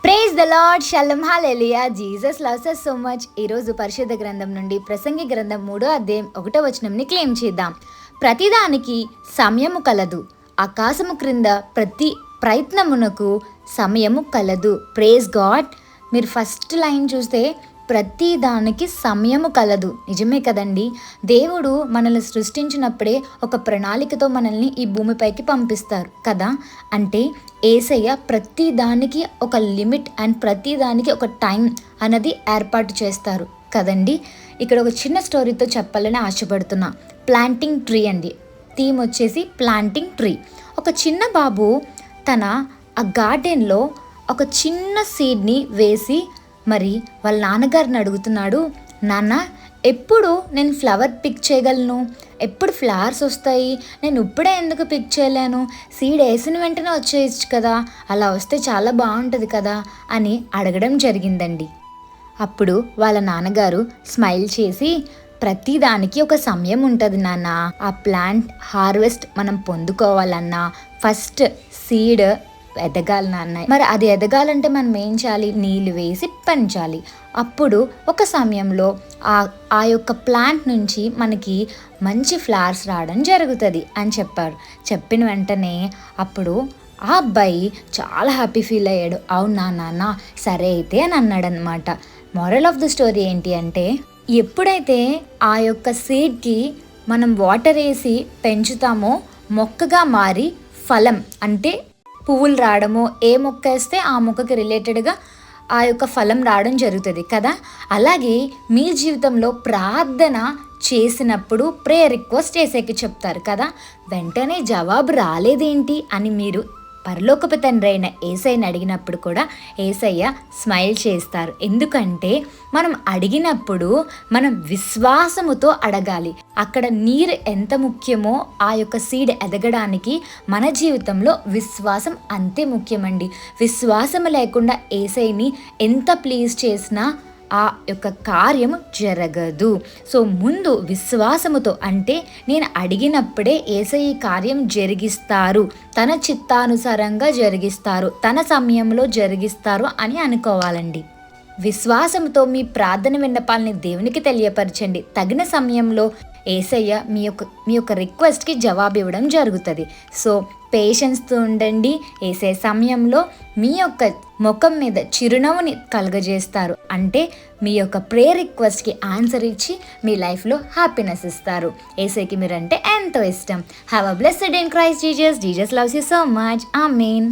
Praise the lord, shalom, hallelujah. Jesus loves us so much. ఈరోజు పరిశుద్ధ గ్రంథం నుండి ప్రసంగి గ్రంథం 3వ అధ్యాయం 1వ వచనంని క్లెయిమ్ చేద్దాం. ప్రతిదానికి సమయము కలదు, ఆకాశము క్రింద ప్రతి ప్రయత్నమునకు సమయము కలదు. Praise God. మీరు ఫస్ట్ లైన్ చూస్తే ప్రతి దానికి సమయము కలదు. నిజమే కదండి. దేవుడు మనల్ని సృష్టించినప్పుడే ఒక ప్రణాళికతో మనల్ని ఈ భూమిపైకి పంపిస్తారు కదా. అంటే యేసయ్య ప్రతి దానికి ఒక లిమిట్ అండ్ ప్రతి దానికి ఒక టైం అన్నది ఏర్పాటు చేస్తారు కదండి. ఇక్కడ ఒక చిన్న స్టోరీతో చెప్పాలని ఆశపడుతున్నా. ప్లాంటింగ్ ట్రీ అండి. థీమ్ వచ్చేసి ప్లాంటింగ్ ట్రీ. ఒక చిన్న బాబు తన ఆ గార్డెన్లో ఒక చిన్న సీడ్ని వేసి మరి వాళ్ళ నాన్నగారిని అడుగుతున్నాడు, నాన్న ఎప్పుడు నేను ఫ్లవర్ పిక్ చేయగలను, ఎప్పుడు ఫ్లవర్స్ వస్తాయి, నేను ఇప్పుడే ఎందుకు పిక్ చేయలేను, సీడ్ వేసిన వెంటనే వచ్చేయచ్చు కదా, అలా వస్తే చాలా బాగుంటుంది కదా అని అడగడం జరిగిందండి. అప్పుడు వాళ్ళ నాన్నగారు స్మైల్ చేసి, ప్రతిదానికి ఒక సమయం ఉంటుంది నాన్న. ఆ ప్లాంట్ హార్వెస్ట్ మనం పొందుకోవాలన్నా ఫస్ట్ సీడ్ ఎదగాలి నాన్న. మరి అది ఎదగాలంటే మనం ఏం చేయాలి? నీళ్ళు వేసి పెంచాలి. అప్పుడు ఒక సమయంలో ఆ యొక్క ప్లాంట్ నుంచి మనకి మంచి ఫ్లవర్స్ రావడం జరుగుతుంది అని చెప్పారు. చెప్పిన వెంటనే అప్పుడు ఆ అబ్బాయి చాలా హ్యాపీ ఫీల్ అయ్యాడు. అవునా నాన్న, సరే అయితే అని అన్నాడనమాట. మోరల్ ఆఫ్ ద స్టోరీ ఏంటి అంటే, ఎప్పుడైతే ఆ యొక్క సీడ్కి మనం వాటర్ వేసి పెంచుతామో మొక్కగా మారి ఫలం అంటే పువ్వులు రావడము, ఏ మొక్క వేస్తే ఆ మొక్కకి రిలేటెడ్గా ఆ యొక్క ఫలం రావడం జరుగుతుంది కదా. అలాగే మీ జీవితంలో ప్రార్థన చేసినప్పుడు ప్రేయర్ రిక్వెస్ట్ చేసేకి చెప్తారు కదా, వెంటనే జవాబు రాలేదేంటి అని మీరు పరలోకపు తండ్రి అయిన యేసయ్యని అడిగినప్పుడు కూడా యేసయ్య స్మైల్ చేస్తారు. ఎందుకంటే మనం అడిగినప్పుడు మనం విశ్వాసముతో అడగాలి. అక్కడ నీరు ఎంత ముఖ్యమో ఆ యొక్క సీడ్ ఎదగడానికి మన జీవితంలో విశ్వాసం అంతే ముఖ్యమండి. విశ్వాసం లేకుండా యేసయ్యని ఎంత ప్లీజ్ చేసినా ఆ యొక్క కార్యము జరగదు. సో ముందు విశ్వాసముతో, అంటే నేను అడిగినప్పుడే యేసయ్య కార్యం జరిగిస్తారు, తన చిత్తానుసారంగా జరిగిస్తారు, తన సమయంలో జరిగిస్తారు అని అనుకోవాలండి. విశ్వాసంతో మీ ప్రార్థన విన్నపాలని దేవునికి తెలియపరచండి. తగిన సమయంలో యేసయ్య మీ యొక్క రిక్వెస్ట్కి జవాబు ఇవ్వడం జరుగుతుంది. సో పేషెన్స్తో ఉండండి. వేసే సమయంలో మీ యొక్క ముఖం మీద చిరునవ్వుని కలుగజేస్తారు. అంటే మీ యొక్క ప్రేయర్ రిక్వెస్ట్కి ఆన్సర్ ఇచ్చి మీ లైఫ్లో హ్యాపీనెస్ ఇస్తారు. యేసయ్యకి మీరంటే ఎంతో ఇష్టం. Have a blessed day in Christ Jesus. Jesus loves you so much. Amen.